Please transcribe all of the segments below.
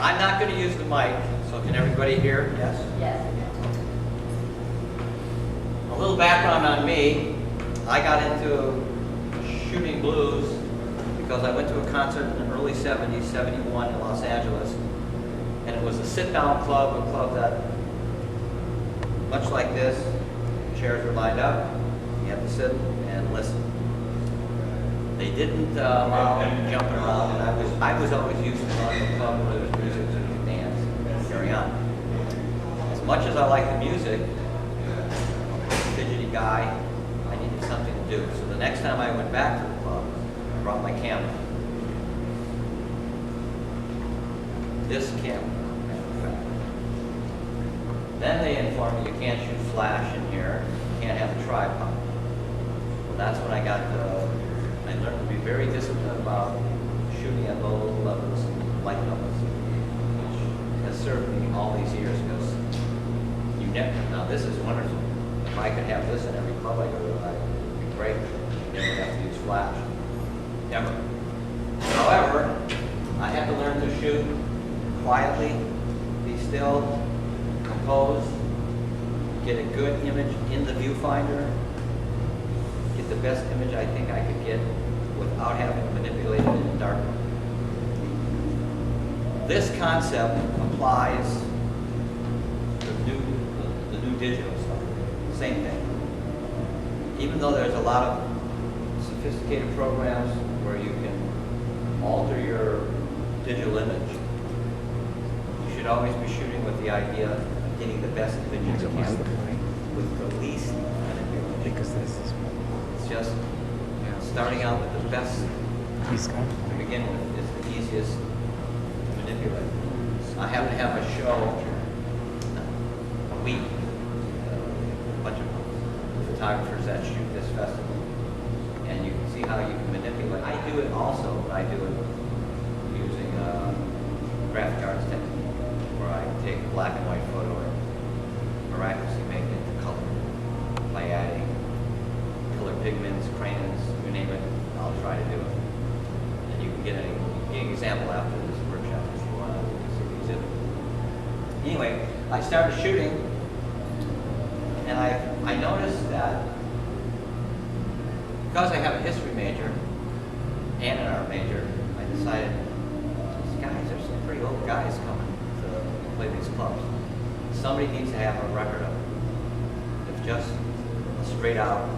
I'm not going to use the mic, so can everybody hear? Yes? Yes. A little background on me. I got into shooting blues because I went to a concert in the early 70s, 71 in Los Angeles. And it was a sit-down club, a club that, much like this, chairs were lined up. You had to sit and listen. They didn't allow jumping around, and I was always used to going to a club where there was music, so you could dance and carry on. As much as I like the music, fidgety guy, I needed something to do. So the next time I went back to the club, I brought my camera. This camera, in fact. Then they informed me you can't shoot flash in here, you can't have a tripod. Well, that's when I got I learned to be very disciplined about shooting at low levels, light levels, which has served me all these years because you never, now this is wonderful. If I could have this in every club I go to, I'd be great. Never have to use flash. Never. However, I had to learn to shoot quietly, be still, compose, get a good image in the viewfinder, get the best image I think I could get without having to manipulate it in the dark. This concept applies to the new digital stuff. Same thing. Even though there's a lot of sophisticated programs where you can alter your digital image, you should always be shooting with the idea of getting the best image you can with the least manipulation. Because this is It's just starting out with the best to begin with is the easiest to manipulate. I happen to have a show a week, a bunch of photographers that shoot this festival, and you can see how you can manipulate. I do it also, but I do it using graphic arts technique, where I take a black and white photo and miraculously make it into color by adding color pigments, crayons, you name it, I'll try to do it. And you can get an example after this workshop if you want to see the exhibit. Anyway, I started shooting, and I noticed that because I have a history major and an art major, I decided, these guys, there's some pretty old guys coming to play these clubs. Somebody needs to have a record of it. It's just a straight out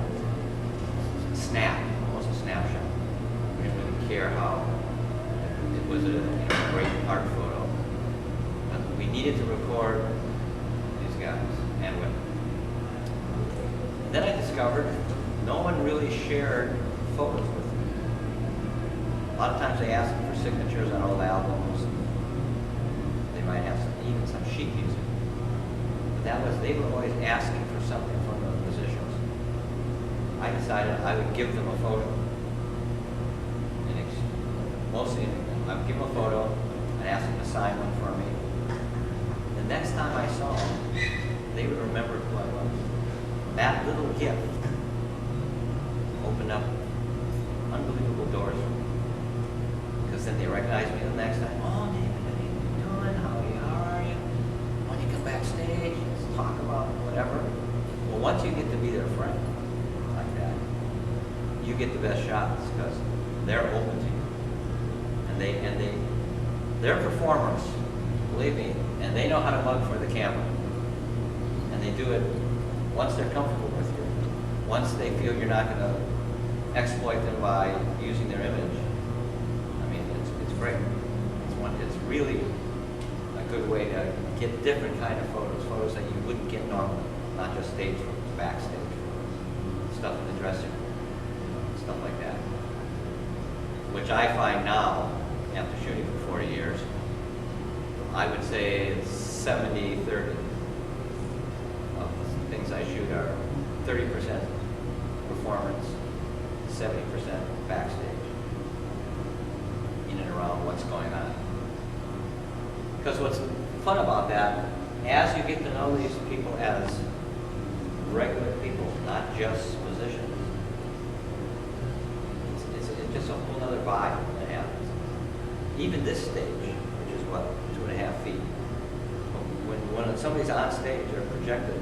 snap, almost a snapshot. We didn't really care how it was a great art photo. But we needed to record these guys and women. Then I discovered no one really shared photos with me. A lot of times they asked for signatures on old albums. They might have even some sheet music. But they were always asking for something from the musicians. I decided I would give them a photo. Mostly, I would give them a photo and ask them to sign one for me. The next time I saw them, they would remember who I was. That little gift opened up unbelievable doors for me. Because then they recognized me the next time. Oh, David, what are you doing? How are you? Why don't you come backstage? Let's talk about whatever. Well, once you get to be their friend, like that, you get the best shots because they're open to you. They're performers, believe me, and they know how to mug for the camera. And they do it once they're comfortable with you. Once they feel you're not going to exploit them by using their image. I mean, it's great. It's really a good way to get different kind of photos that you wouldn't get normally, not just stage photos, backstage photos, stuff in the dressing room, stuff like that. Which I find now, after shooting for 40 years, I would say it's 70-30 of the things I shoot are 30% performance, 70% backstage, in and around what's going on. Because what's fun about that, as you get to know these people as regular people, not just musicians, it's just a whole other vibe that happens. Even this stage, which is what, 2.5 feet. When somebody's on stage or projected,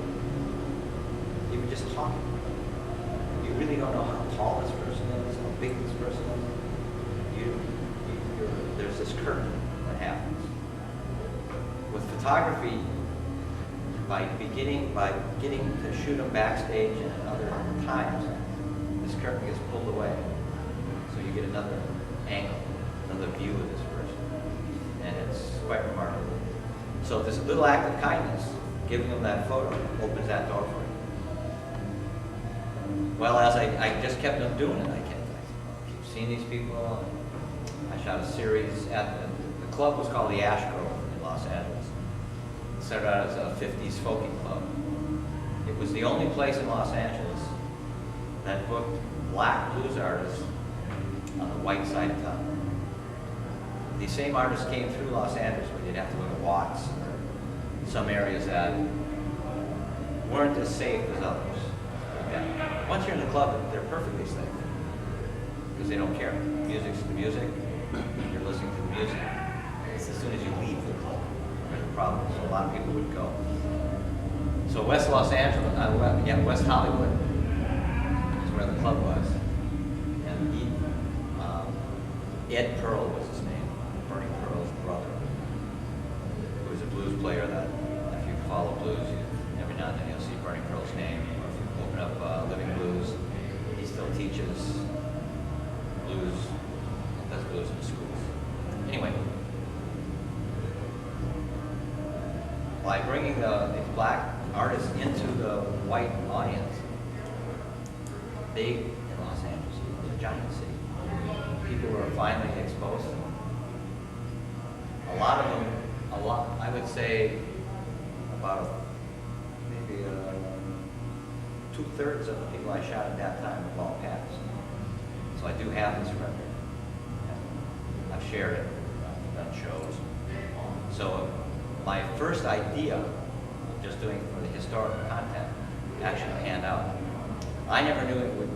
even just talking, you really don't know how tall this person is, how big this person is. There's this curtain that happens. With photography, by getting to shoot them backstage and at other times, this curtain gets pulled away. So you get another angle, another view of this person. And it's quite remarkable. So this little act of kindness, giving them that photo, opens that door for you. Well, as I just kept on doing it, I keep seeing these people. I shot a series at the club was called the Ash Grove in Los Angeles. It started out as a 50s folky club. It was the only place in Los Angeles that booked black blues artists on the white side of town. These same artists came through Los Angeles, but you'd have to go to Watts or some areas that weren't as safe as others. Yeah. Once you're in the club, they're perfectly safe because they don't care. Music's the music. You're listening to the music. It's as soon as you leave the club, there's a problem. So a lot of people would go. So West Los Angeles, West Hollywood is where the club was. And Ed Pearl was his name, Bernie Pearl's brother, who was a blues player that, if you follow blues, every now and then you'll see Bernie Pearl's name. Or if you open up Living Blues, he still teaches blues, does blues in the schools. Anyway, by bringing these black artists into the white audience, in Los Angeles, it's a giant city. People were finally exposed to them. A lot of them, I would say about maybe 2/3 of the people I shot at that time have all passed. So I do have this record. I've shared it, I've done shows. So my first idea of just doing for the historical content actually panned out. I never knew it would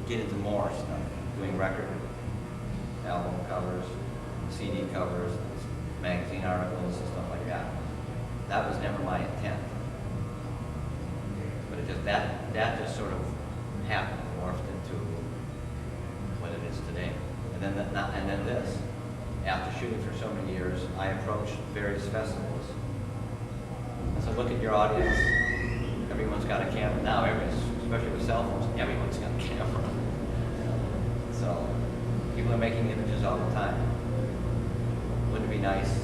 get into more stuff, doing record, album covers, CD covers, magazine articles, and stuff like that. That was never my intent. But it just that just sort of happened, morphed into what it is today. And then this. After shooting for so many years, I approached various festivals. I said, look at your audience. Everyone's got a camera. Now, especially with cell phones, everyone's got a camera. So, people are making images all the time. Wouldn't it be nice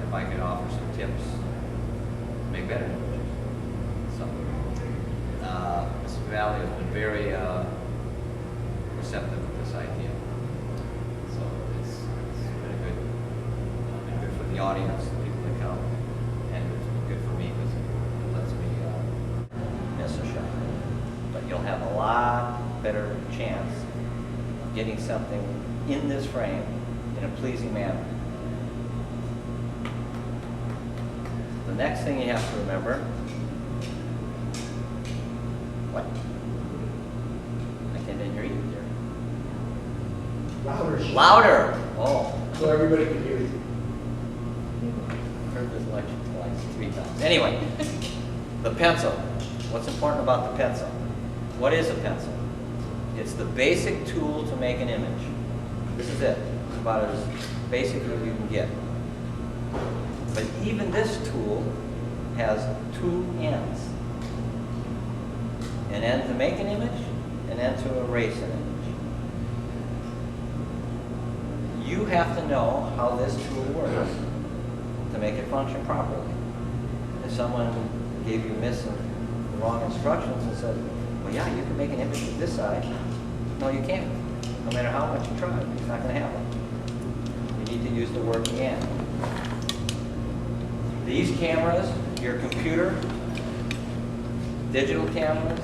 if I could offer some tips to make better images? So, Mr. Valley has been very receptive to this idea. So, it's been good for the audience, the people that come, and it's been good for me because it lets me miss a shot. But you'll have a lot better chance of getting something in this frame in a pleasing manner. The next thing you have to remember, what? I can't hear you there. Louder. Louder! Oh. So everybody can hear you. Heard this lecture twice, 3 times. Anyway, the pencil. What's important about the pencil? What is a pencil? It's the basic tool to make an image. This is it. It's about as basic as you can get. But even this tool has 2 ends. An end to make an image, an end to erase an image. You have to know how this tool works to make it function properly. If someone gave you the wrong instructions and said, well, yeah, you can make an image with this side. No, you can't. No matter how much you try, it's not going to happen. You need to use the word and. These cameras, your computer, digital cameras,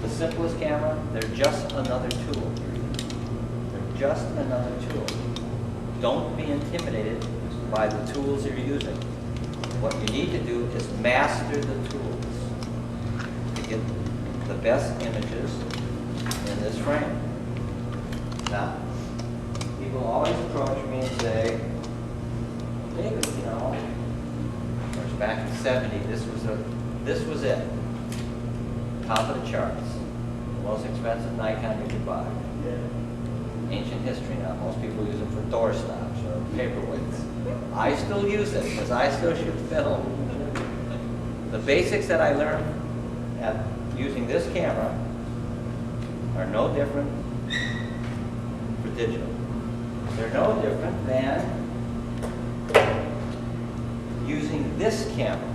the simplest camera, they're just another tool. They're just another tool. Don't be intimidated by the tools you're using. What you need to do is master the tools to get the best images in this frame. Now, people always approach me and say, David, 1970, this was it. Top of the charts. The most expensive Nikon you could buy. Ancient history now. Most people use it for door stops or paperweights. I still use it because I still shoot film. The basics that I learned at using this camera are no different for digital. They're no different than using this camera.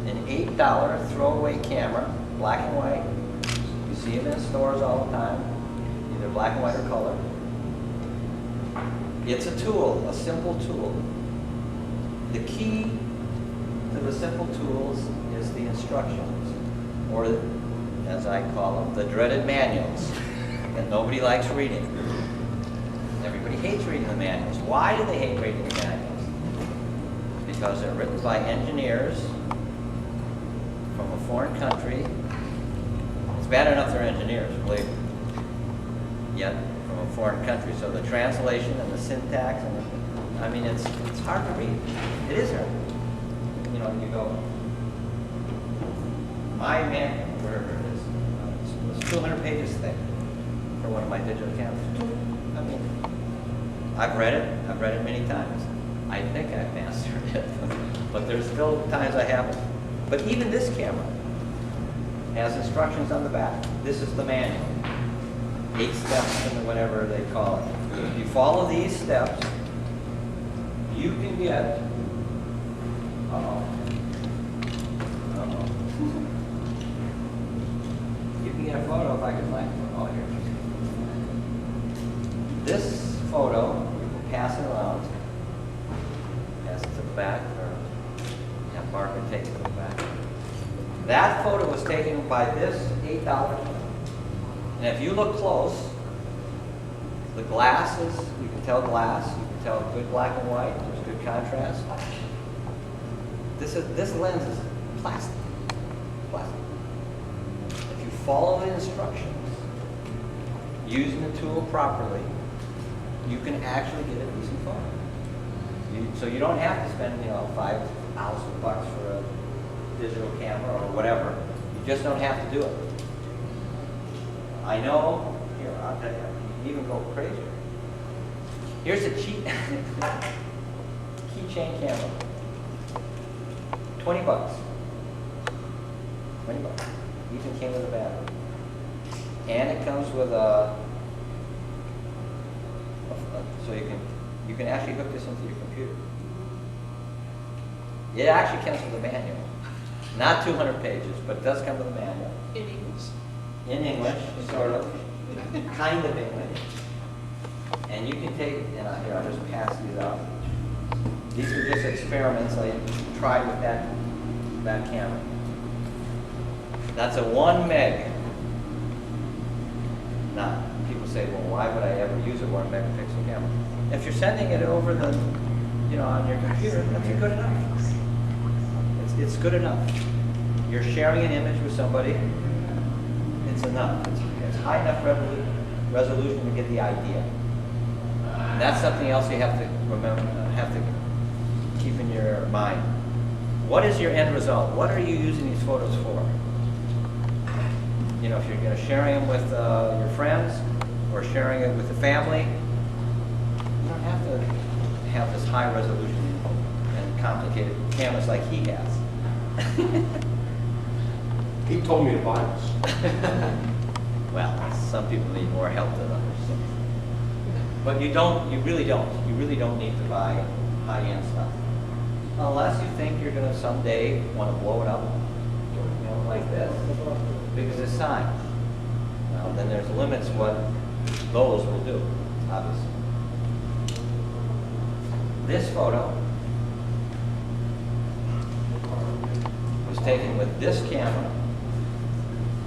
An $8 throwaway camera, black and white. You see them in stores all the time, either black and white or color. It's a tool, a simple tool. The key to the simple tools is the instructions, or as I call them, the dreaded manuals that nobody likes reading. Everybody hates reading the manuals. Why do they hate reading the manuals? Because they're written by engineers from a foreign country. It's bad enough they're engineers, believe me. Yet from a foreign country, so the translation and the syntax, and I mean, it's hard to read. It is hard. You know, you go, my manual, wherever it is, it's 200 pages thick for one of my digital cameras. I mean, I've read it many times. I think I've mastered it, but there's still times I haven't. But even this camera has instructions on the back. This is the manual. 8 steps and whatever they call it. If you follow these steps, you can get, you can get a photo if I can find it. Oh, here. This photo, you can pass it around. Pass it to the back, or have Margaret take it to the back. That photo was taken by this $8. And if you look close, the glasses, you can tell glass, you can tell good black and white, there's good contrast. This lens is plastic. Plastic. If you follow the instructions, using the tool properly, you can actually get a decent photo. So you don't have to spend, you know, $5,000 for a digital camera or whatever. You just don't have to do it. I know, here, I'll tell you, you even go crazier. Here's a cheap keychain camera. $20. $20. Even came with a battery. And it comes with so you can actually hook this into your computer. It actually comes with a manual. Not 200 pages, but it does come with a manual. In English. In English, sort of. Kind of English. And you can take, and here, I'll just pass these out. These are just experiments I tried with that camera. That's a 1 meg. Now, people say, well, why would I ever use a 1 megapixel camera? If you're sending it over the, you know, on your computer, that's good enough. It's good enough. You're sharing an image with somebody, it's enough. It's high enough resolution to get the idea. And that's something else you have to remember, have to keep in your mind. What is your end result? What are you using these photos for? You know, if you're going to sharing them with your friends or sharing it with the family, you don't have to have this high resolution and complicated cameras like he has. He told me to buy this. Well, some people need more help than others. But you really don't need to buy high-end stuff. Unless you think you're going to someday want to blow it up, you know, like this, because it's time. Now, then there's limits what those will do, obviously. This photo was taken with this camera,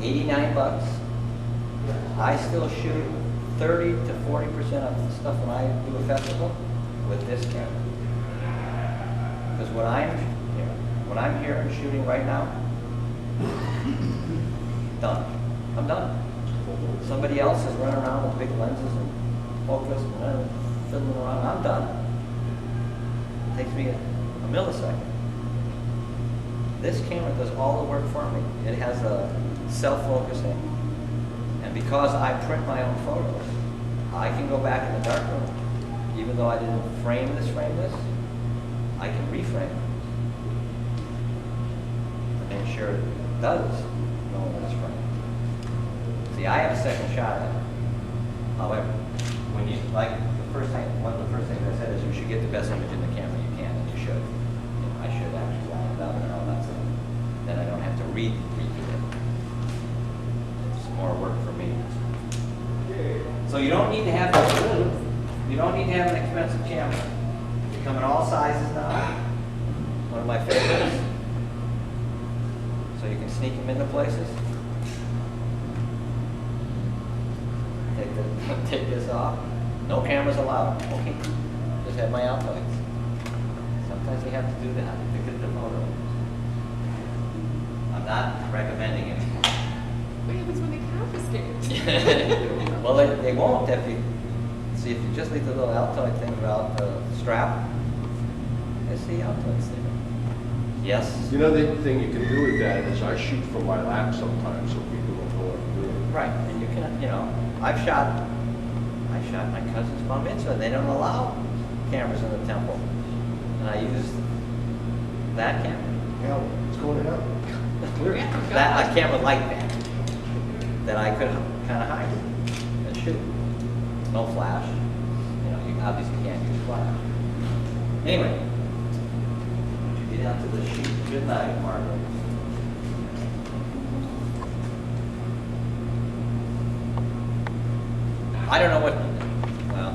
$89. I still shoot 30 to 40% of the stuff when I do a festival with this camera. Because when I'm here and shooting right now, done. I'm done. Somebody else is running around with big lenses and focus and fiddling around. I'm done. It takes me a millisecond. This camera does all the work for me. It has a self-focusing. And because I print my own photos, I can go back in the darkroom. Even though I didn't frame this, I can reframe it. And make sure it does know when it's framed. See, I have a second shot at it. However, when you, like, one of the first things I said is you should get the best image in the camera you can, and you should. You know, I should actually line it up and all that stuff. Then I don't have to redo it. It's more work for me. So you don't need to have an expensive camera. They come in all sizes now. One of my favorites. So you can sneak them into places. Take this off. No cameras allowed. Okay. Just have my Altoids. Sometimes you have to do that to get the photo. I'm not recommending it. What happens when they confiscate? Well, they won't if you see, if you just leave the little Altoid thing about the strap. I see Altoids there. Yes. You know, the thing you can do with that is I shoot from my lap sometimes, so people don't know what I'm doing. Right, and you can, you know, I shot my cousin's bar mitzvah. They don't allow cameras in the temple, and I used that camera. Hell, it's going to hell. Clear. That a camera like that I could kind of hide and shoot. No flash. You know, you obviously can't use flash. Anyway, get out to the sheet. Good night, Margaret. I don't know what, well,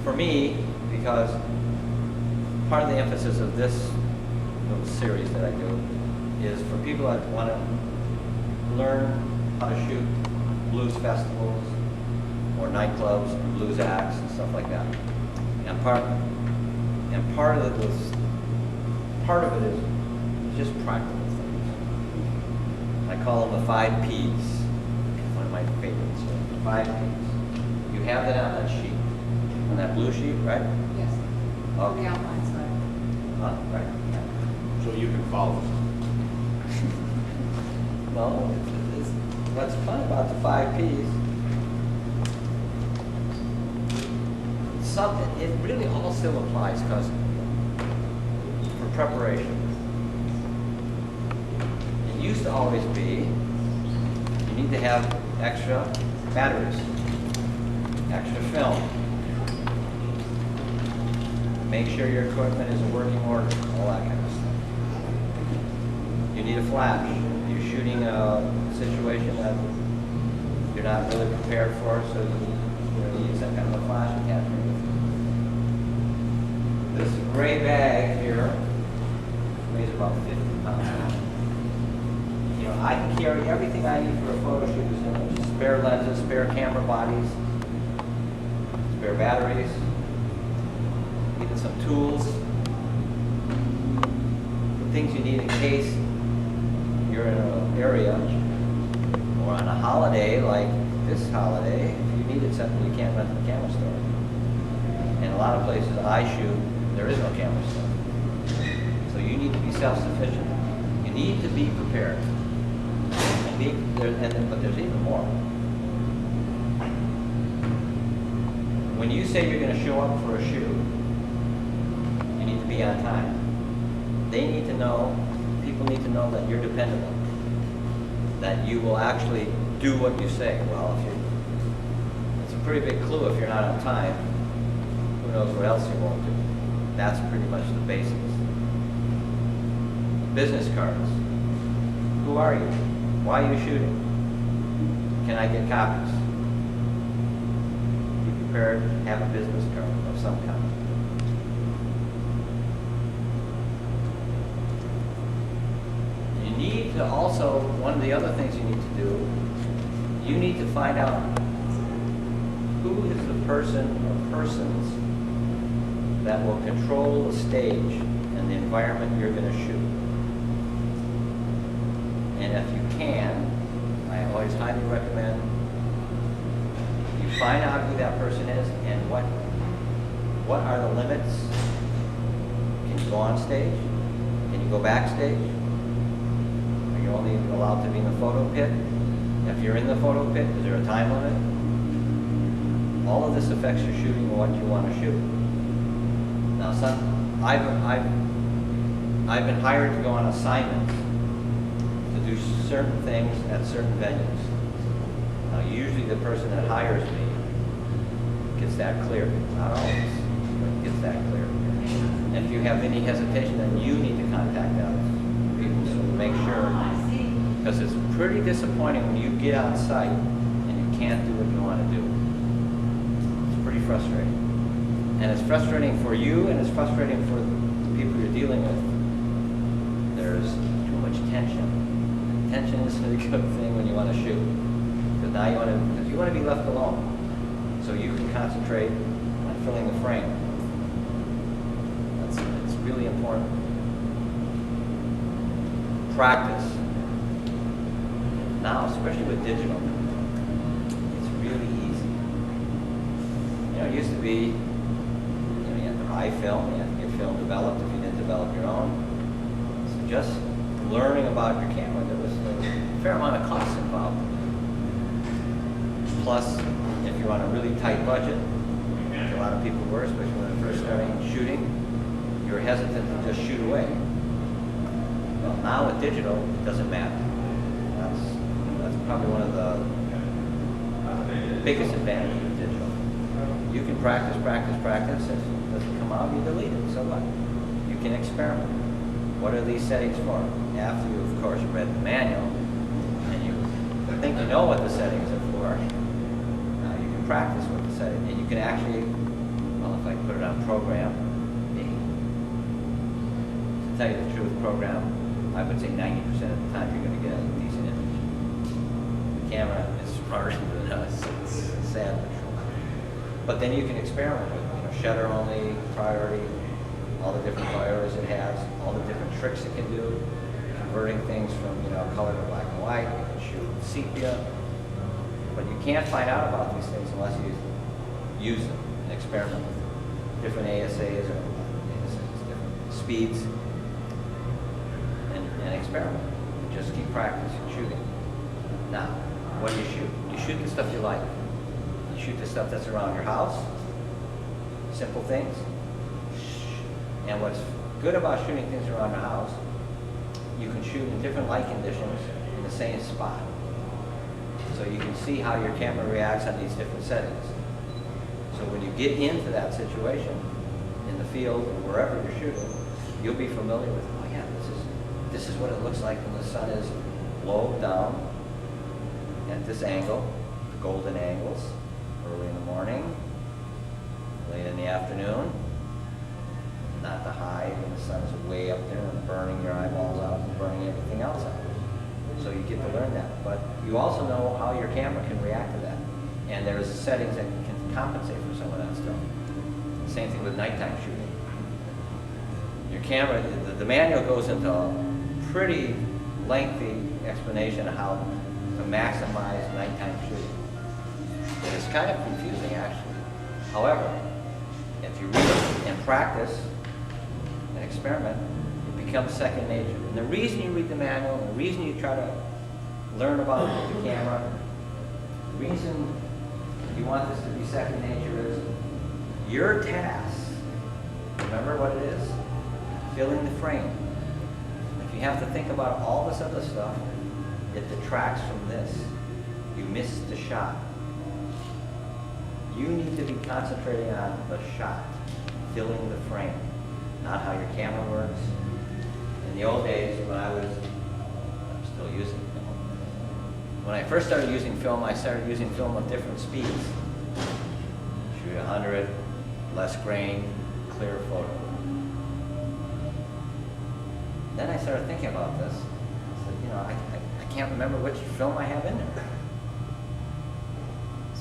for me, because part of the emphasis of this little series that I do is for people that want to learn how to shoot blues festivals or nightclubs or blues acts and stuff like that. And part of it is just practical things. I call them the 5 Ps. One of my favorites. 5 Ps. You have that on that sheet, on that blue sheet, right? Yes. On Okay. the outline side. Huh? Right. Yeah. So you can follow. Well, what's fun about the 5 Ps, it really all still applies because for preparation. It used to always be, you need to have extra batteries, extra film. Make sure your equipment is in working order, all that kind of stuff. You need a flash. You're shooting a situation that you're not really prepared for, so you use that kind of a flash and capture it. This gray bag here weighs about 50 pounds. You know, I can carry everything I need for a photo shoot. There's spare lenses, spare camera bodies, spare batteries, even some tools, the things you need in case you're in an area or on a holiday like this holiday. If you needed something, you can't rent from the camera store. In a lot of places I shoot, there is no camera store. So you need to be self-sufficient. You need to be prepared. But there's even more. When you say you're going to show up for a shoot, you need to be on time. They need to know, people need to know that you're dependable, that you will actually do what you say. Well, it's a pretty big clue if you're not on time. Who knows what else you won't do. That's pretty much the basics. Business cards. Who are you? Why are you shooting? Can I get copies? Be prepared to have a business card of some kind. You need to also, one of the other things you need to do, you need to find out who is the person or persons that will control the stage and the environment you're going to shoot. And if you can, I always highly recommend you find out who that person is and what are the limits. Can you go on stage? Can you go backstage? Are you only allowed to be in the photo pit? If you're in the photo pit, is there a time limit? All of this affects your shooting and what you want to shoot. Now, I've been hired to go on assignments to do certain things at certain venues. Now, usually the person that hires me gets that clear. Not always, but gets that clear. And if you have any hesitation, then you need to contact those people so to make sure. Because it's pretty disappointing when you get on site and you can't do what you want to do. It's pretty frustrating. And it's frustrating for you, and it's frustrating for the people you're dealing with. There's too much tension. Tension isn't a good thing when you want to shoot. Because now you want to be left alone. So you can concentrate on filling the frame. It's really important. Practice. Now, especially with digital, it's really easy. You know, it used to be, you had to buy film, you had to get film developed if you didn't develop your own. So just learning about your camera, there was a fair amount of costs involved. Plus, if you're on a really tight budget, which a lot of people were, especially when they're first starting shooting, you're hesitant to just shoot away. Well, now with digital, it doesn't matter. That's probably one of the biggest advantages of digital. You can practice. If it doesn't come out, you delete it. So what? You can experiment. What are these settings for? After you, of course, read the manual, and you think you know what the settings are for, you can practice with the setting. And you can actually, well, if I put it on program, to tell you the truth, program, I would say 90% of the time you're going to get a decent image. The camera is smarter than us. It's sad but true. But then you can experiment with, shutter only, priority, all the different priorities it has, all the different tricks it can do, converting things from color to black and white. You can shoot sepia, but you can't find out about these things unless you use them and experiment with them. Different ASAs or different speeds. And experiment. Just keep practicing shooting. Now, what do you shoot? You shoot the stuff you like. You shoot the stuff that's around your house. Simple things. And what's good about shooting things around your house, you can shoot in different light conditions in the same spot. So you can see how your camera reacts on these different settings. So when you get into that situation, in the field or wherever you're shooting, you'll be familiar with, oh yeah, this is what it looks like when the sun is low down at this angle, the golden angles, early in the morning, late in the afternoon, not the high when the sun is way up there and burning your eyeballs out and burning everything else out. So you get to learn that. But you also know how your camera can react to that. And there's settings that can compensate for some of that stuff. Same thing with nighttime shooting. Your camera, the manual goes into a pretty lengthy explanation of how to maximize nighttime shooting. And it's kind of confusing, actually. However, if you read it and practice and experiment, it becomes second nature. And the reason you read the manual, and the reason you try to learn about the camera, the reason you want this to be second nature is your task, remember what it is? Filling the frame. If you have to think about all this other stuff, it detracts from this. You miss the shot. You need to be concentrating on the shot, filling the frame, not how your camera works. In the old days, when I'm still using film. When I first started using film, I started using film at different speeds. Shoot 100, less grain, clear photo. Then I started thinking about this. I said, I can't remember which film I have in there.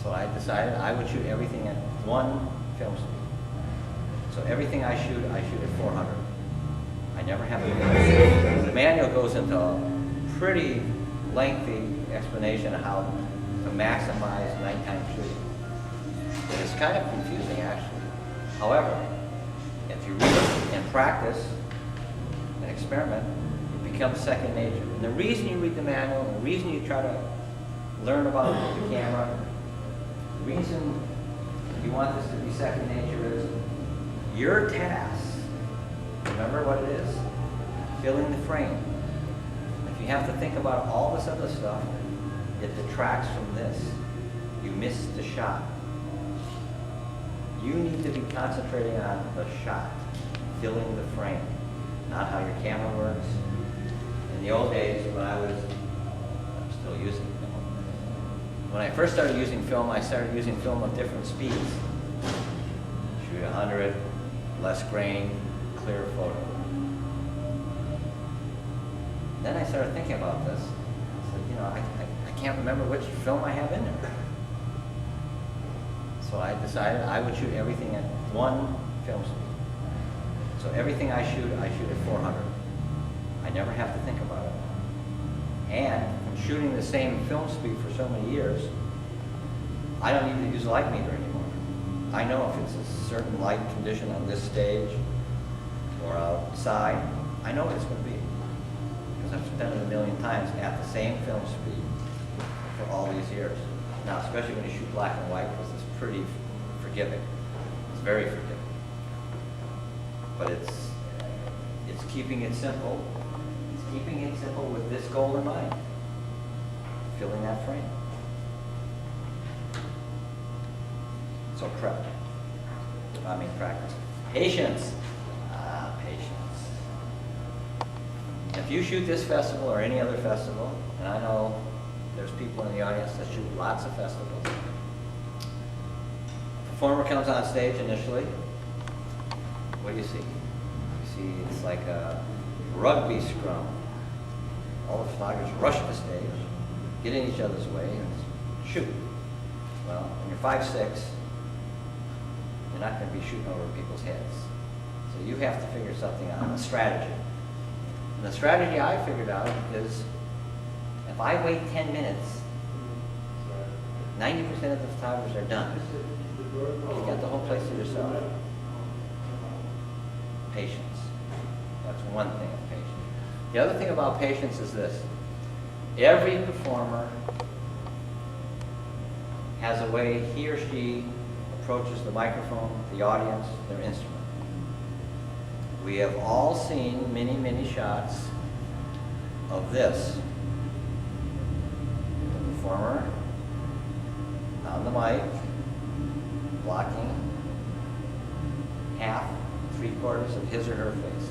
So I decided I would shoot everything at one film speed. So everything I shoot at 400. I never have it. The manual goes into a pretty lengthy explanation of how to maximize nighttime shooting. It's kind of confusing, actually. However, if you read it and practice and experiment, it becomes second nature. And the reason you read the manual, and the reason you try to learn about the camera, the reason you want this to be second nature is your task, remember what it is, filling the frame. If you have to think about all this other stuff, it detracts from this. You miss the shot. You need to be concentrating on the shot, filling the frame, not how your camera works. In the old days, when I'm still using film. When I first started using film, I started using film at different speeds. Shoot 100, less grain, clear photo. Then I started thinking about this. I said, you know, I can't remember which film I have in there. So I decided I would shoot everything at one film speed. So everything I shoot at 400. I never have to think about it. And from shooting the same film speed for so many years, I don't need to use a light meter anymore. I know if it's a certain light condition on this stage or outside, I know what it's going to be. Because I've done it a million times at the same film speed for all these years. Now, especially when you shoot black and white, because it's pretty forgiving. It's very forgiving. But it's keeping it simple. It's keeping it simple with this goal in mind. Filling that frame. So practice. Patience. Patience. If you shoot this festival or any other festival, and I know there's people in the audience that shoot lots of festivals. A performer comes on stage initially. What do you see? You see it's like a rugby scrum. All the photographers rush the stage, get in each other's way, and shoot. Well, when you're 5'6", you're not going to be shooting over people's heads. So you have to figure something out, a strategy. And the strategy I figured out is if I wait 10 minutes, 90% of the photographers are done. You got the whole place to yourself. Patience. That's one thing of patience. The other thing about patience is this. Every performer has a way he or she approaches the microphone, the audience, their instrument. We have all seen many, many shots of this. The performer on the mic, blocking half, 3/4 of his or her face.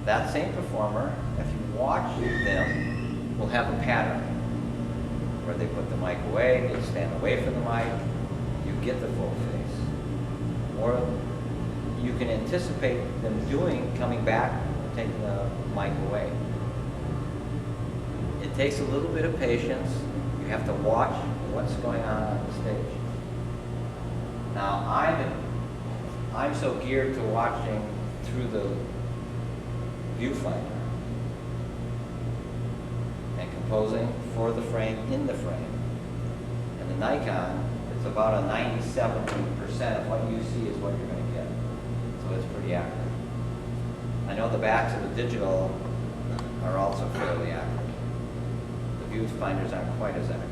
That same performer, if you watch them, will have a pattern where they put the mic away, they stand away from the mic, you get the full face. Or you can anticipate them coming back and taking the mic away. It takes a little bit of patience. You have to watch what's going on the stage. Now, I'm so geared to watching through the viewfinder and composing for the frame, in the frame. And the Nikon, it's about a 97% of what you see is what you're going to get. So it's pretty accurate. I know the backs of the digital are also fairly accurate. The viewfinders aren't quite as accurate.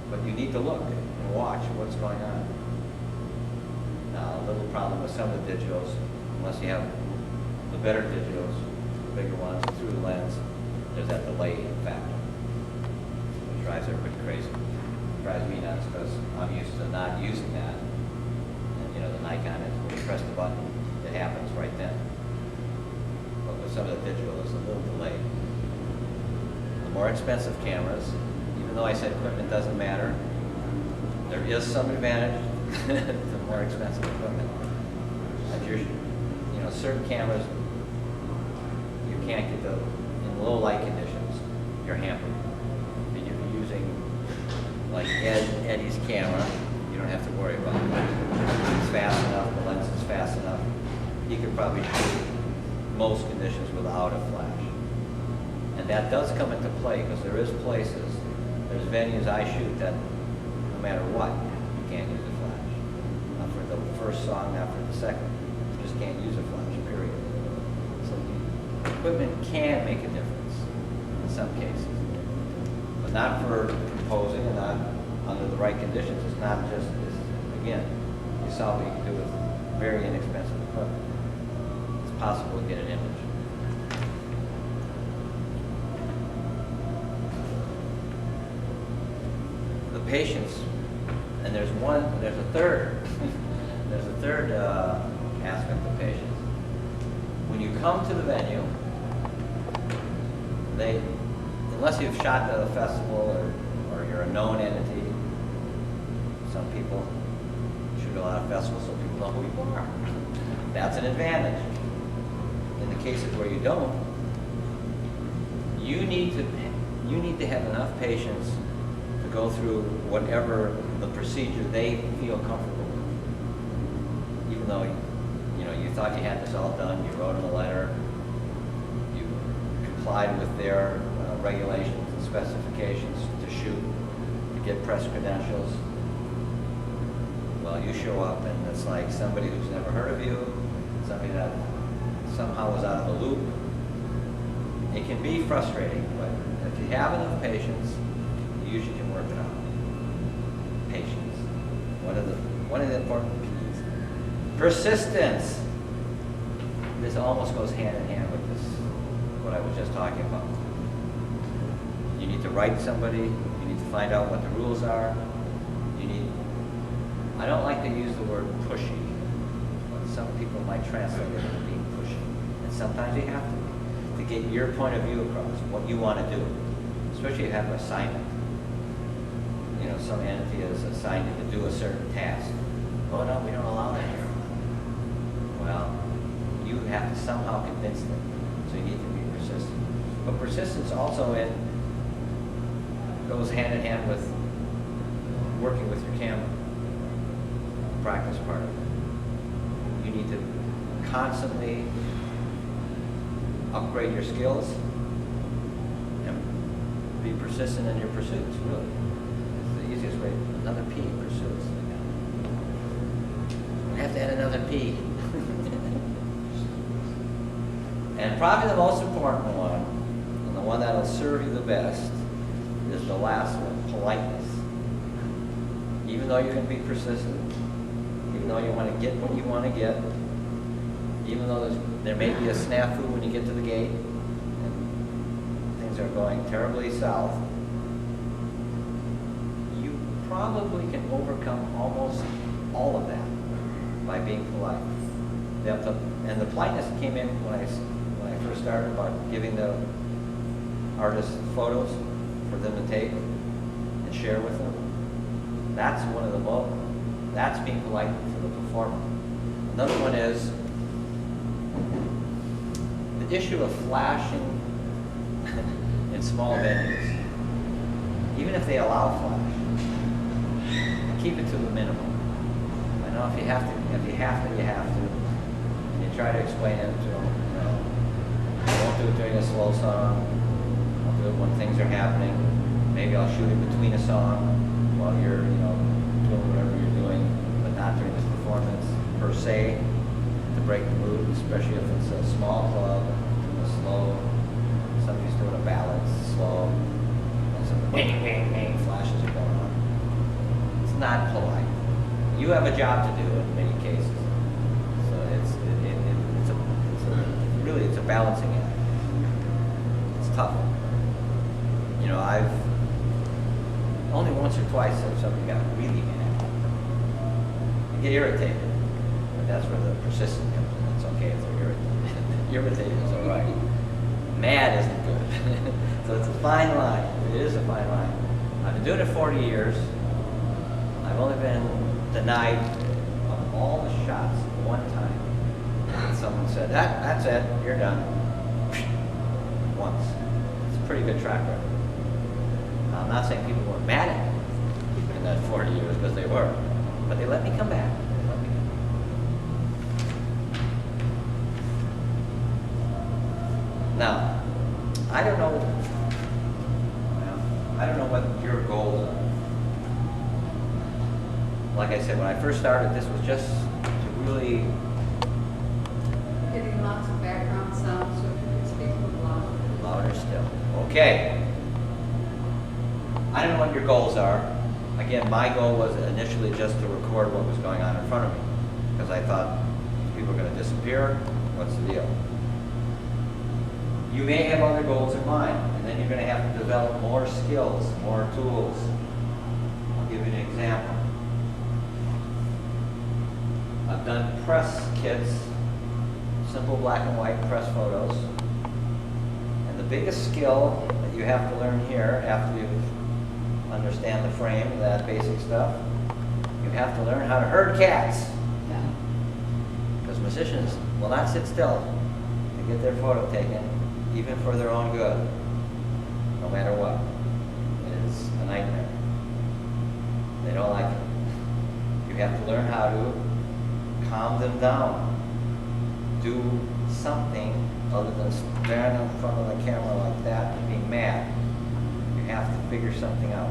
But you need to look and watch what's going on. Now, a little problem with some of the digitals, unless you have the better digitals, the bigger ones, through the lens, there's that delay factor, which drives everybody crazy. It drives me nuts because I'm used to not using that. And you know, the Nikon is when you press the button, it happens right then. But with some of the digital, there's a little delay. The more expensive cameras, even though I said equipment doesn't matter, there is some advantage to more expensive equipment. If you're, you know, certain cameras, you can't get the, in low light conditions, you're hampered. If you're using, like Eddie's camera, you don't have to worry about it. It's fast enough, the lens is fast enough. He could probably shoot most conditions without a flash. And that does come into play because there is places, there's venues I shoot that no matter what, you can't use a flash. Not for the first song, not for the second. You just can't use a flash, period. So equipment can make a difference in some cases, but not for composing and not under the right conditions. It's not just this. Again, you saw what you can do with very inexpensive equipment. It's possible to get an image. The patients, and there's a third aspect of patients. When you come to the venue, unless you've shot at a festival or you're a known entity, some people shoot a lot of festivals so people know who you are. That's an advantage. In the cases where you don't, you need to have enough patience to go through whatever the procedure they feel comfortable with. Even though you thought you had this all done, you wrote them a letter, you complied with their regulations and specifications to shoot, to get press credentials. Well, you show up and it's like somebody who's never heard of you, somebody that somehow was out of the loop. It can be frustrating, but if you have enough patience, you usually can work it out. Patience. One of the important P's. Persistence. This almost goes hand in hand with this, what I was just talking about. You need to write somebody, you need to find out what the rules are. I don't like to use the word pushy, but some people might translate it as being pushy. And sometimes you have to get your point of view across, what you want to do, especially if you have an assignment. Some entity is assigned you to do a certain task. Oh no, we don't allow that here. Well, you have to somehow convince them, so you need to be persistent. But persistence also goes hand in hand with working with your camera. Practice part of it. You need to constantly upgrade your skills and be persistent in your pursuits, really. It's the easiest way. Another P, pursuits. I have to add another P. And probably the most important one, and the one that'll serve you the best, is the last one, politeness. Even though you're going to be persistent, even though you want to get what you want to get, even though there may be a snafu when you get to the gate, and things are going terribly south, you probably can overcome almost all of that by being polite. And the politeness came in when I first started about giving the artists photos for them to take and share with them. That's one of the that's being polite for the performer. Another one is the issue of flashing in small venues. Even if they allow flash, keep it to the minimum. I know if you have to, you have to. And you try to explain it to them, I won't do it during a slow song. I'll do it when things are happening. Maybe I'll shoot it between a song while you're, doing whatever you're doing, but not during this performance per se, to break the mood, especially if it's a small club, a slow, somebody's doing a ballad, slow, and some bang, bang, bang flashes are going on. It's not polite. You have a job to do in many cases. So it's a balancing act. It's tough. I've only once or twice if somebody got really mad. You get irritated, but that's where the persistence comes in. It's okay if they're irritated. Irritated is all right. Mad isn't good. So it's a fine line. It is a fine line. I've been doing it 40 years. I've only been denied of all the shots one time. And someone said, that's it, you're done. Once. It's a pretty good track record. I'm not saying people weren't mad at me in that 40 years, because they were. But they let me come back. Now, I don't know what your goals are. Like I said, when I first started, this was just to really getting lots of background sound, so if you can speak a little louder. Louder still. Okay. I don't know what your goals are. Again, my goal was initially just to record what was going on in front of me, because I thought people are going to disappear. What's the deal? You may have other goals in mind, and then you're going to have to develop more skills, more tools. I'll give you an example. I've done press kits, simple black and white press photos. And the biggest skill that you have to learn here after you understand the frame, that basic stuff, you have to learn how to herd cats. Yeah. Because musicians will not sit still to get their photo taken, even for their own good, no matter what. It is a nightmare. They don't like it. You have to learn how to calm them down. Do something other than stand in front of the camera like that and be mad. You have to figure something out.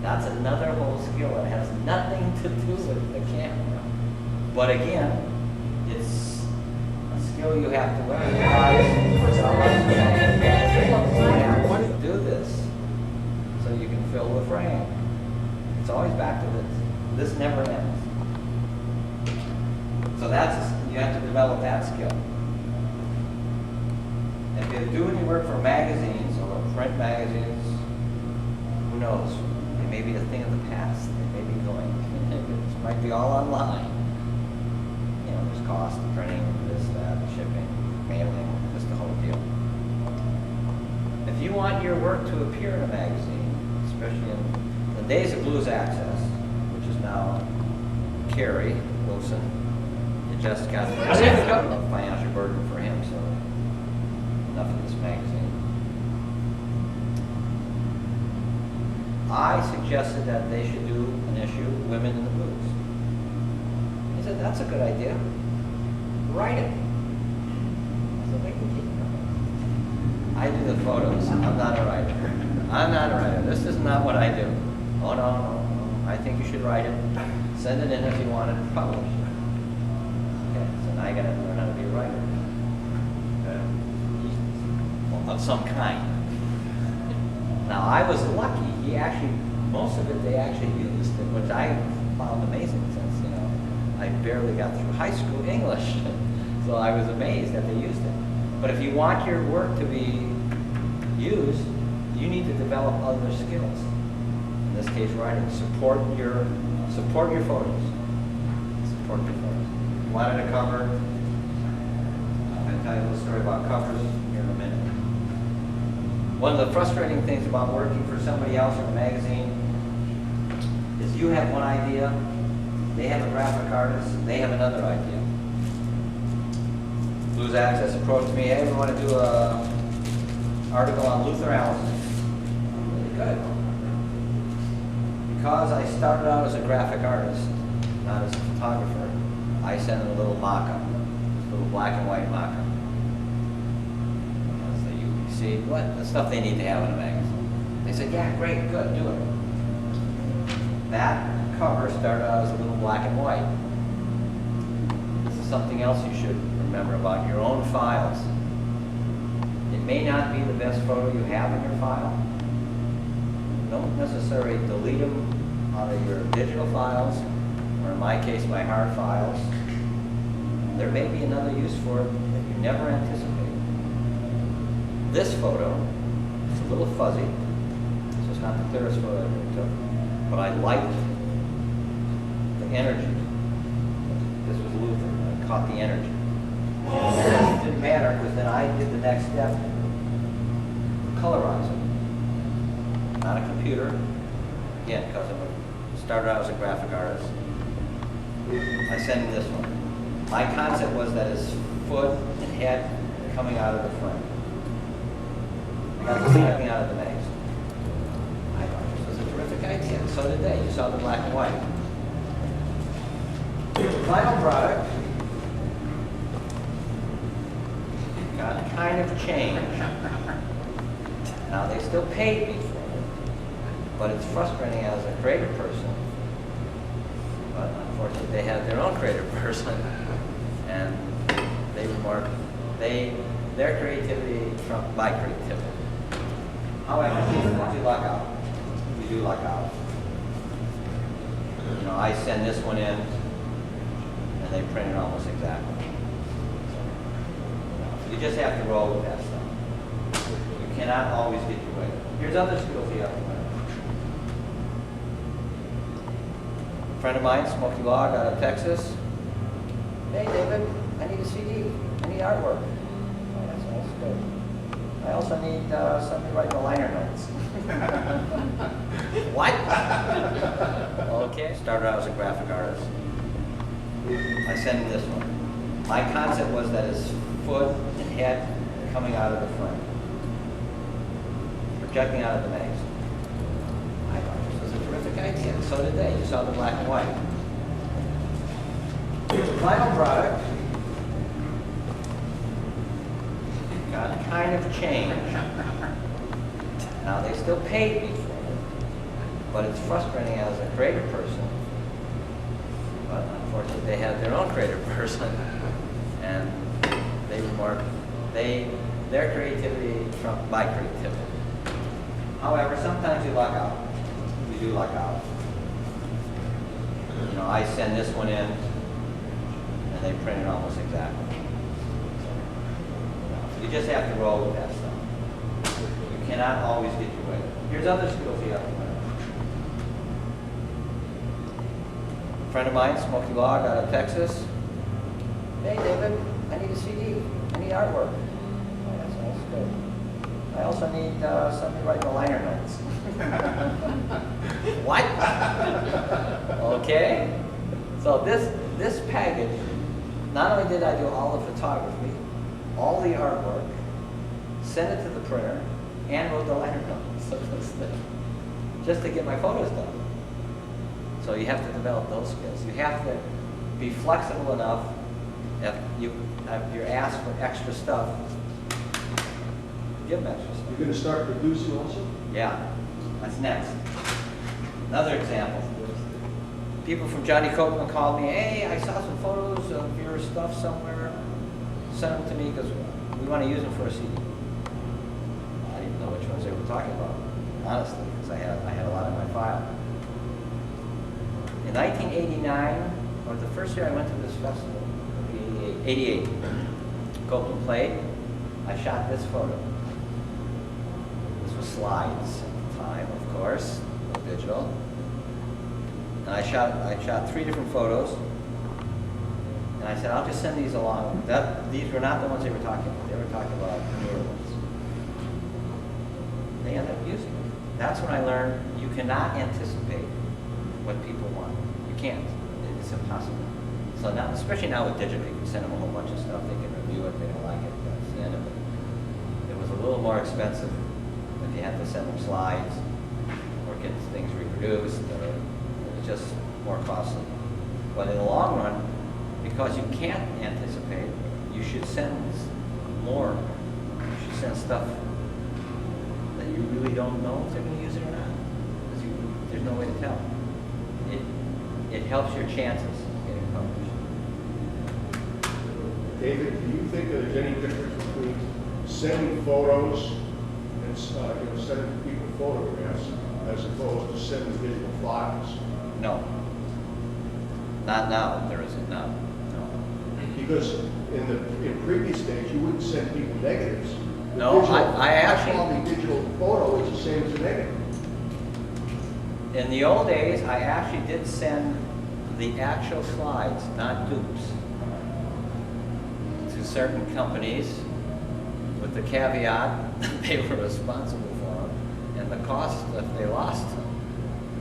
That's another whole skill that has nothing to do with the camera. But again, it's a skill you have to learn. You have to do this so you can fill the frame. It's always back to this. This never ends. So you have to develop that skill. If you do any work for magazines or print magazines, who knows? They may be a thing of the past. They may be going. It might be all online. You know, there's cost, printing, this, that, shipping, mailing, just the whole deal. If you want your work to appear in a magazine, especially in the days of Blues Access, which is now Kerry Wilson, it just got a financial burden for him, so enough of this magazine. I suggested that they should do an issue, Women in the Blues. He said, that's a good idea. Write it. I said, we can keep going. I do the photos. I'm not a writer. I'm not a writer. This is not what I do. Oh, no. I think you should write it. Send it in if you want it published. Okay, so now I got to learn how to be a writer. Okay. Well, of some kind. Now, I was lucky. Most of it they actually used, which I found amazing since, you know, I barely got through high school English. So I was amazed that they used it. But if you want your work to be used, you need to develop other skills. In this case, writing. Support your photos. Support your photos. You wanted a cover. I'm going to tell you a little story about covers here in a minute. One of the frustrating things about working for somebody else in a magazine is you have one idea, they have a graphic artist, they have another idea. Blues Access approached me, hey, we want to do an article on Luther Allison. Really good. Because I started out as a graphic artist, not as a photographer, I sent them a little mock-up, a little black and white mock-up. See what the stuff they need to have in a magazine. They said, yeah, great, good, do it. That cover started out as a little black and white. This is something else you should remember about your own files. It may not be the best photo you have in your file. Don't necessarily delete them out of your digital files, or in my case, my hard files. There may be another use for it that you never anticipated. This photo is a little fuzzy, so it's not the clearest photo I ever took, but I liked the energy. This was Luther. I caught the energy. It didn't matter, because then I did the next step, colorize it. Not a computer, again, because I started out as a graphic artist. I sent him this one. My concept was that his foot and head coming out of the frame. Stepping out of the magazine. I thought this was a terrific idea. So did they. You saw the black and white. The final product got kind of changed. Now they still paid me for it, but it's frustrating as a creative person. But unfortunately, they have their own creative person, and they more, their creativity trumps my creativity. However, once you luck out, you do luck out. You know, I send this one in, and they print it almost exactly. So, you just have to roll with that stuff. You cannot always get your way. Here's other skills you have to learn. A friend of mine, Smokey Log out of Texas. Hey David, I need a CD. I need artwork. Oh, that's good. I also need somebody writing the liner notes. What? Okay. Started out as a graphic artist. I sent him this one. My concept was that his foot and head coming out of the frame, projecting out of the magazine. I thought this was a terrific idea, and so did they. You saw the black and white. The final product got kind of changed. Now, they still paid me for it, but it's frustrating as a creative person. But unfortunately, they had their own creative person, and they were more, their creativity trumped my creativity. However, sometimes you luck out. You do luck out. You know, I send this one in, and they print it almost exactly. So, you just have to roll with that stuff. You cannot always get your way. Here's other skills you have to learn. A friend of mine, Smokey Log out of Texas. Hey David, I need a CD. I need artwork. Oh, that's good. I also need somebody writing the liner notes. What? Okay. So this package, not only did I do all the photography, all the artwork, sent it to the printer, and wrote the liner notes of this thing, just to get my photos done. So you have to develop those skills. You have to be flexible enough. If you're asked for extra stuff, give them extra stuff. You're going to start producing also? Yeah, that's next. Another example. People from Johnny Copeland called me, hey, I saw some photos of your stuff somewhere. Send them to me because we want to use them for a CD. I didn't know which ones they were talking about, honestly, because I had a lot in my file. In 1989, or the first year I went to this festival, 88, Copeland played, I shot this photo. This was slides at the time, of course, no digital. And I shot 3 different photos. And I said, I'll just send these along. These were not the ones they were talking about. They were talking about newer ones. They ended up using them. That's when I learned you cannot anticipate what people want. You can't. It's impossible. So now, especially now with digital, you can send them a whole bunch of stuff. They can review it. They don't like it. That's the end of it. It was a little more expensive if you had to send them slides or get things reproduced. It was just more costly. But in the long run, because you can't anticipate, you should send more. You should send stuff that you really don't know if they're going to use it or not. Because there's no way to tell. It helps your chances of getting published. David, do you think that there's any difference between sending photos and sending people photographs as opposed to sending digital files? No. Not now. There isn't now. No. Because in previous days, you wouldn't send people negatives. No, Digital, I actually. Probably digital photo is the same as a negative. In the old days, I actually did send the actual slides, not dupes, to certain companies with the caveat that they were responsible for them and the cost if they lost them.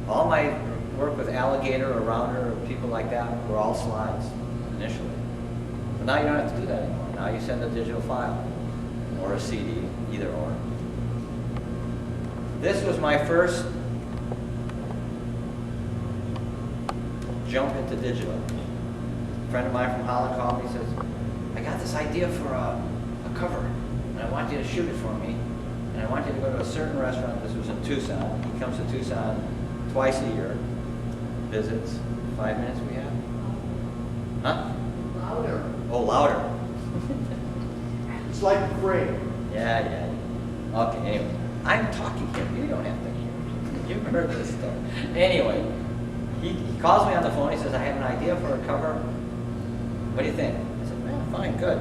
All my work with Alligator or Rounder or people like that were all slides initially. But now you don't have to do that anymore. Now you send a digital file or a CD, either or. This was my first jump into digital. A friend of mine from Holland called me and says, I got this idea for a cover, and I want you to shoot it for me, and I want you to go to a certain restaurant. This was in Tucson. He comes to Tucson twice a year, visits. 5 minutes we have? Huh? Louder. Oh, louder. It's like a frame. Yeah. Okay, anyway, I'm talking here, you don't have to hear. You've heard this stuff. Anyway, he calls me on the phone, he says, I have an idea for a cover. What do you think? I said, well, fine, good.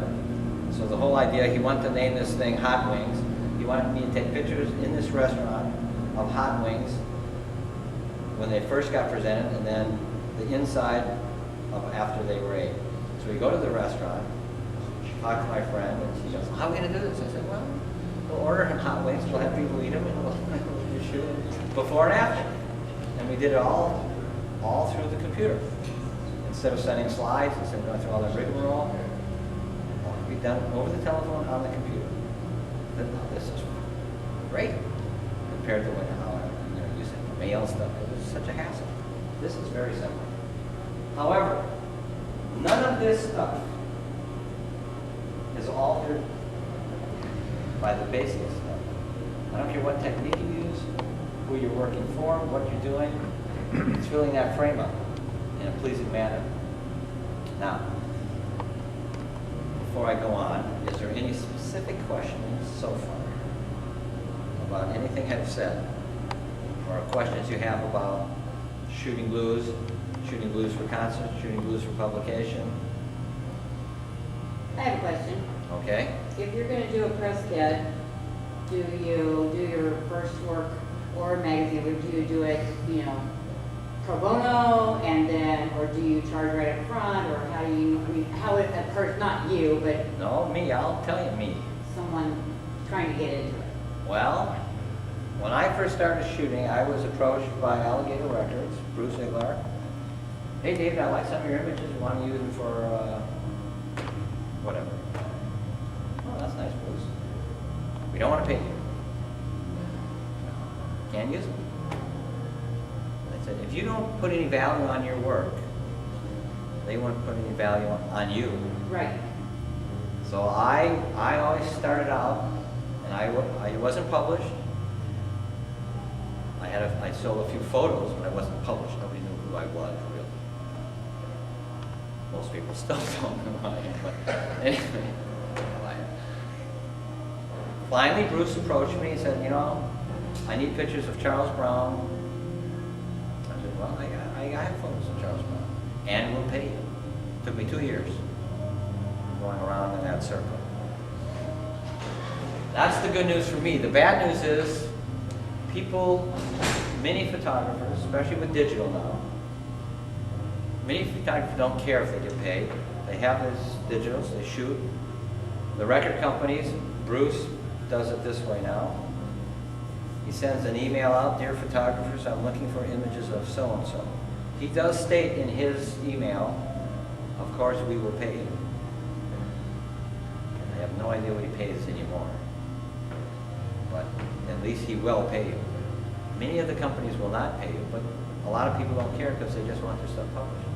So the whole idea, he wanted to name this thing Hot Wings. He wanted me to take pictures in this restaurant of hot wings when they first got presented, and then the inside of after they were ate. So we go to the restaurant, talk to my friend, and she goes, how are we going to do this? I said, well, we'll order hot wings, we'll have people eat them, and we'll shoot them before and after. And we did it all through the computer. Instead of sending slides, instead of going through all that rigmarole, all can be done over the telephone on the computer. This is great compared to when using mail stuff. It was such a hassle. This is very simple. However, none of this stuff is altered by the basic stuff. I don't care what technique you use, who you're working for, what you're doing. It's filling that frame up in a pleasing manner. Now, before I go on, is there any specific questions so far about anything I've said, or questions you have about shooting blues for concerts, shooting blues for publication? I have a question. Okay. If you're gonna do a press kit, do you do your first work or magazine, or do you do it, pro bono, and then, or do you charge right up front, or how do you, how would a person, not you, but No, me, I'll tell you me. someone trying to get into it? Well, when I first started shooting, I was approached by Alligator Records, Bruce Iglar. Hey David, I like some of your images, you want to use them for, whatever. Oh, that's nice, Bruce. We don't want to pay you. Can't use them. I said, if you don't put any value on your work, they won't put any value on you. Right. So I always started out, and I wasn't published. I sold a few photos, but I wasn't published. Nobody knew who I was, really. Most people still don't know who I am, but anyway. Finally, Bruce approached me and said, I need pictures of Charles Brown. I said, well, I have photos of Charles Brown, and we'll pay you. Took me 2 years going around in that circle. That's the good news for me. The bad news is many photographers, especially with digital now, many photographers don't care if they get paid. They have these digitals, they shoot. The record companies, Bruce does it this way now. He sends an email out, dear photographers, I'm looking for images of so-and-so. He does state in his email, of course we will pay you. I have no idea what he pays anymore, but at least he will pay you. Many of the companies will not pay you, but a lot of people don't care because they just want their stuff published.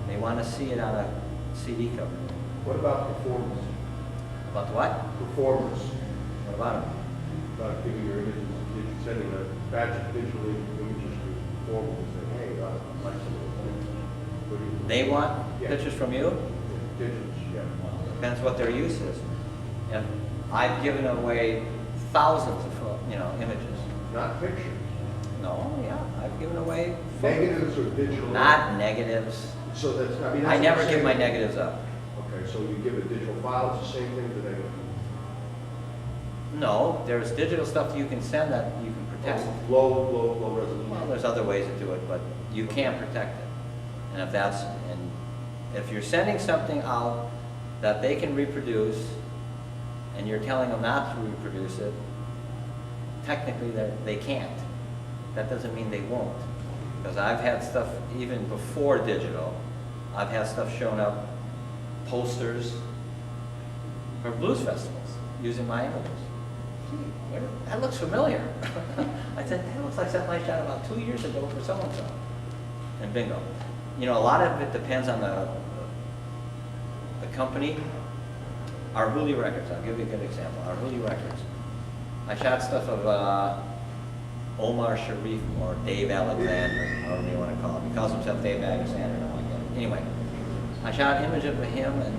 They want to see it on a CD cover. What about performance? About the what? Performance. What about them? About giving your images, sending a batch of digital images to performers and saying, hey, I'd like some of those. What do you? They want Yeah. pictures from you? Digits, yeah. Well, depends what their use is. And I've given away thousands of images. Not pictures. No, yeah, I've given away Negatives or digital? not negatives. So that's, I mean, that's I what never I'm give saying. my negatives up. Okay, so you give a digital file, it's the same thing as a negative. No, there's digital stuff you can send that you can protect. Low resolution. Well, there's other ways to do it, but you can't protect it. And if you're sending something out that they can reproduce, and you're telling them not to reproduce it, technically they can't. That doesn't mean they won't. Because I've had stuff even before digital. I've had stuff showing up, posters for blues festivals using my images. Gee, that looks familiar. I said, that looks like something I shot about 2 years ago for so-and-so. And bingo. A lot of it depends on the company. Our Hooli Records, I'll give you a good example. Our Hooli Records. I shot stuff of Omar Sharif or Dave Alexander, however you want to call him. He calls himself Dave Alexander. No, I get it. Anyway, I shot an image of him and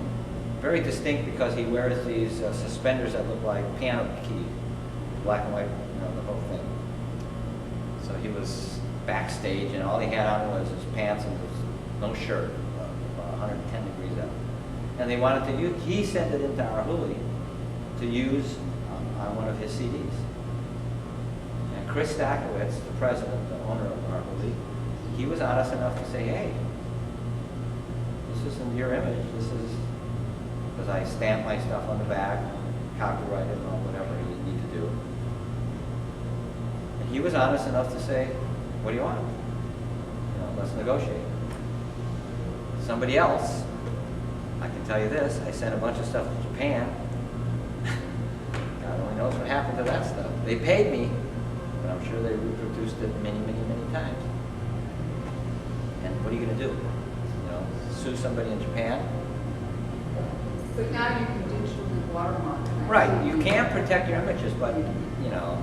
very distinct because he wears these suspenders that look like piano keys, black and white, you know, the whole thing. So he was backstage, and all he had on was his pants and his no shirt, 110 degrees out. And they wanted to use, he sent it into our Huli to use on one of his CDs. And Chris Stakowitz, the president, the owner of our Huli, he was honest enough to say, hey, this isn't your image, this is, because I stamp my stuff on the back, copyright it, or whatever you need to do. And he was honest enough to say, what do you want? You know, let's negotiate. Somebody else, I can tell you this, I sent a bunch of stuff to Japan. God only knows what happened to that stuff. They paid me, but I'm sure they reproduced it many, many, many times. And what are you going to do? You know, sue somebody in Japan? But now you can digitally watermark. Right, you can protect your images, but, you know,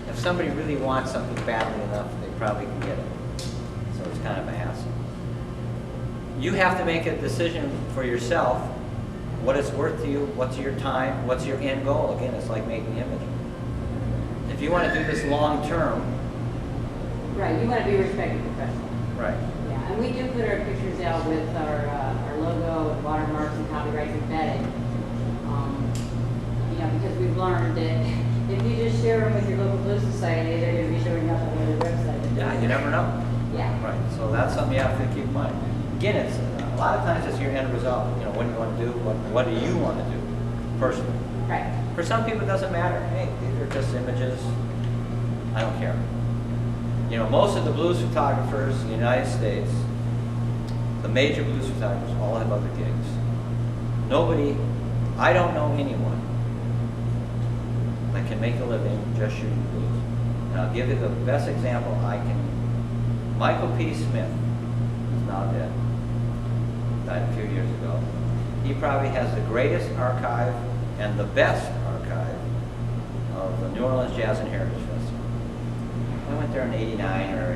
if somebody really wants something badly enough, they probably can get it. So it's kind of a hassle. You have to make a decision for yourself, what it's worth to you, what's your time, what's your end goal. Again, it's like making the image. If you want to do this long term. Right, you want to be respected professional. Right. Yeah, and we do put our pictures out with our logo and watermarks and copyrights embedded. You know, because we've learned that if you just share them with your local blues society, they're going to be showing up on their website. Yeah, you never know. Yeah. Right, so that's something you have to keep in mind. Again, it's a lot of times it's your end result. You know, what do you want to do? What do you want to do personally? Right. For some people, it doesn't matter. Hey, these are just images. I don't care. You know, most of the blues photographers in the United States, the major blues photographers, all have other gigs. Nobody, I don't know anyone that can make a living just shooting blues. And I'll give you the best example I can. Michael P. Smith is now dead. Died a few years ago. He probably has the greatest archive and the best archive of the New Orleans Jazz and Heritage Festival. I went there in 89 or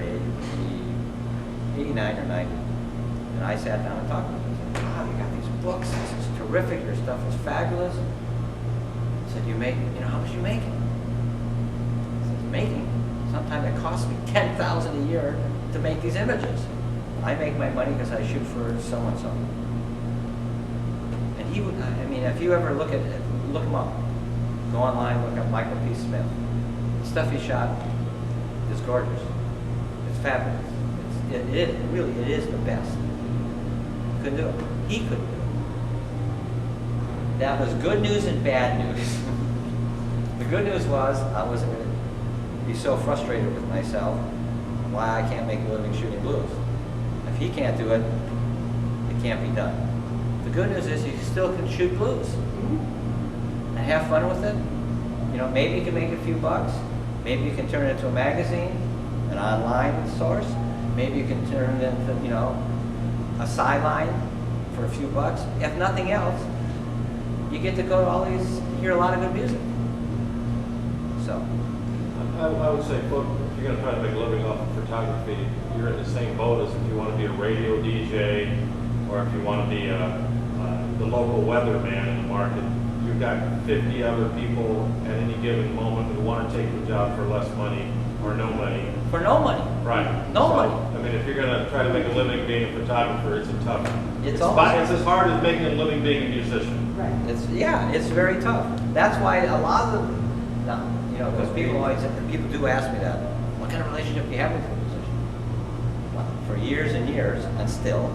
89 or 90. And I sat down and talked to him. I said, wow, you got these books. This is terrific. Your stuff is fabulous. I said, you make, you know, how much you making? I said, making? Sometimes it costs me $10,000 a year to make these images. I make my money because I shoot for so-and-so. And he would, I mean, if you ever look at it, look him up. Go online, look up Michael P. Smith. The stuff he shot is gorgeous. It's fabulous. It is the best. Couldn't do it. He couldn't do it. That was good news and bad news. The good news was I wasn't going to be so frustrated with myself why I can't make a living shooting blues. If he can't do it, it can't be done. The good news is you still can shoot blues and have fun with it. You know, maybe you can make a few bucks. Maybe you can turn it into a magazine, an online source. Maybe you can turn it into, you know, a sideline for a few bucks. If nothing else, you get to go to all these, hear a lot of good music. So. I would say, look, if you're going to try to make a living off of photography, you're in the same boat as if you want to be a radio DJ or if you want to be the local weatherman in the market. You've got 50 other people at any given moment who want to take the job for less money or no money. For no money. Right. No So, money. I mean, if you're going to try to make a living being a photographer, it's a tough. It's It's almost- as hard as making a living being a musician. Right. It's very tough. That's why a lot of you know, because people do ask me that. What kind of relationship do you have with your musician? Well, for years and years, and still,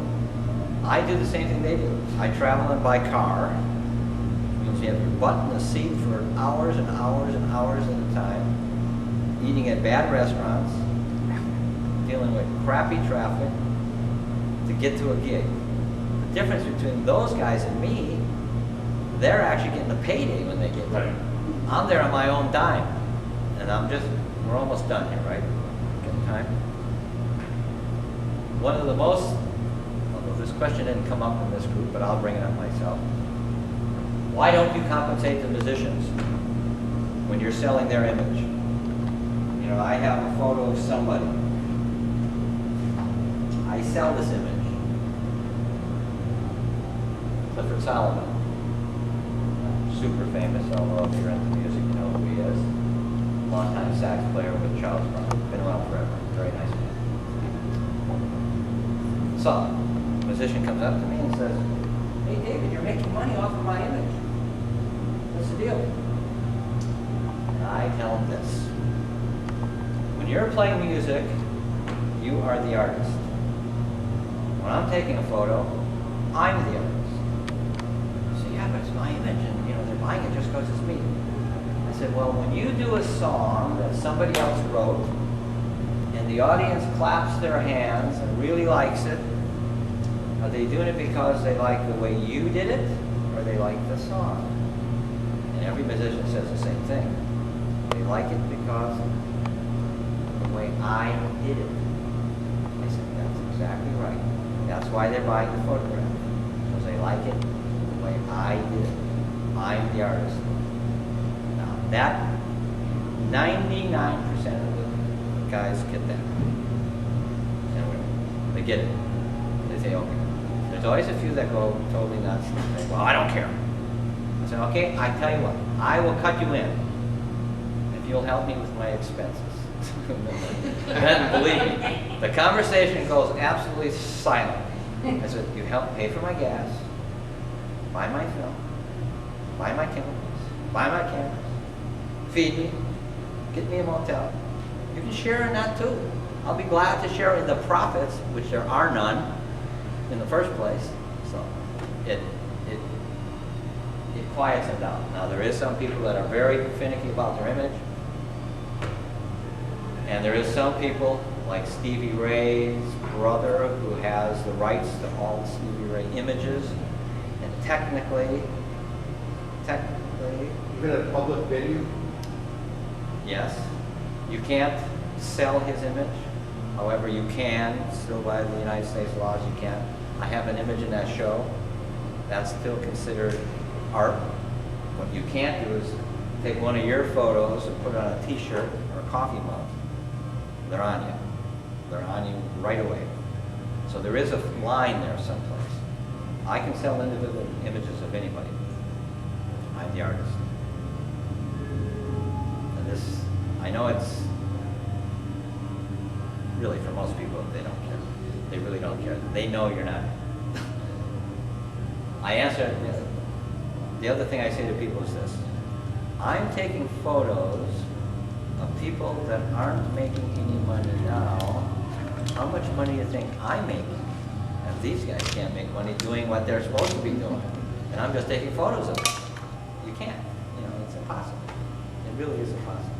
I do the same thing they do. I travel in by car. Which means you have your butt in the seat for hours and hours and hours at a time, eating at bad restaurants, dealing with crappy traffic to get to a gig. The difference between those guys and me, they're actually getting a payday when they get there. Right. I'm there on my own dime, and we're almost done here, right? Getting time. One of the most, although this question didn't come up in this group, but I'll bring it up myself. Why don't you compensate the musicians when you're selling their image? You know, I have a photo of somebody. I sell this image. Clifford Solomon. super famous. I don't know if you're into music, you know who he is. Longtime sax player with Charles Brown. Been around forever. Very nice man. So, a musician comes up to me and says, "Hey David, you're making money off of my image. What's the deal?" And I tell him this. When you're playing music, you are the artist. When I'm taking a photo, I'm the artist. So yeah, but it's my image, and you know they're buying it just because it's me. I said, well, when you do a song that somebody else wrote, and the audience claps their hands and really likes it, are they doing it because they like the way you did it, or they like the song? And every musician says the same thing. They like it because the way I did it. I said, that's exactly right. That's why they're buying the photograph, because they like it the way I did it. I'm the artist. Now, that 99% of the guys get that. And they get it. They say, okay. There's always a few that go totally nuts and say, well, I don't care. I said, okay, I tell you what, I will cut you in if you'll help me with my expenses. Then, believe me, the conversation goes absolutely silent. I said, you help pay for my gas, buy my film, buy my chemicals, buy my cameras, feed me, get me a motel. You can share in that too. I'll be glad to share in the profits, which there are none in the first place. So it quiets them down. Now there is some people that are very finicky about their image. And there is some people, like Stevie Ray's brother, who has the rights to all the Stevie Ray images. And technically, Even a public venue? yes, you can't sell his image. However, you can, still by the United States laws, you can. I have an image in that show. That's still considered art. What you can't do is take one of your photos and put it on a t-shirt or a coffee mug. They're on you. They're on you right away. So there is a line there someplace. I can sell individual images of anybody. I'm the artist. And this, I know it's really for most people, they don't care. They really don't care. They know you're not. I answer, the other thing I say to people is this. I'm taking photos of people that aren't making any money now. How much money do you think I'm making? And these guys can't make money doing what they're supposed to be doing. And I'm just taking photos of them. You can't. You know, it's impossible. It really is impossible.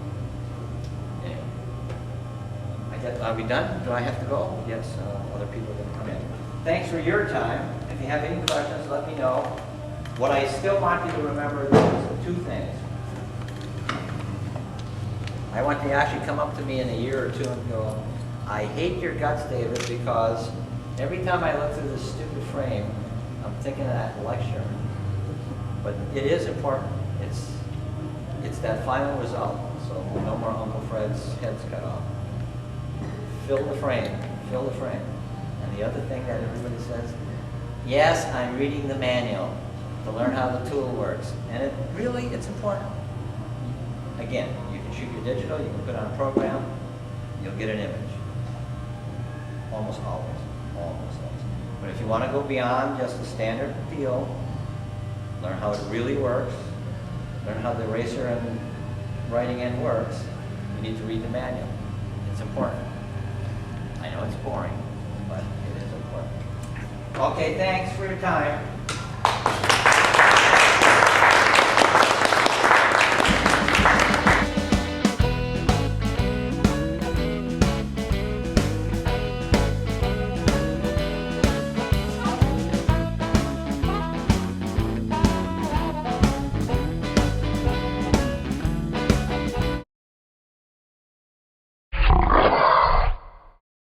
Anyway. Are we done? Do I have to go? Yes, other people are going to come in. Thanks for your time. If you have any questions, let me know. What I still want you to remember is two things. I want you to actually come up to me in a year or two and go, I hate your guts, David, because every time I look through this stupid frame, I'm thinking of that lecture. But it is important. It's that final result. So no more Uncle Fred's heads cut off. Fill the frame. Fill the frame. And the other thing that everybody says, yes, I'm reading the manual to learn how the tool works. And it's important. Again, you can shoot your digital, you can put on a program, you'll get an image. Almost always. Almost always. But if you want to go beyond just the standard deal, learn how it really works, learn how the eraser and writing end works, you need to read the manual. It's important. I know it's boring, but it is important. Okay, thanks for your time.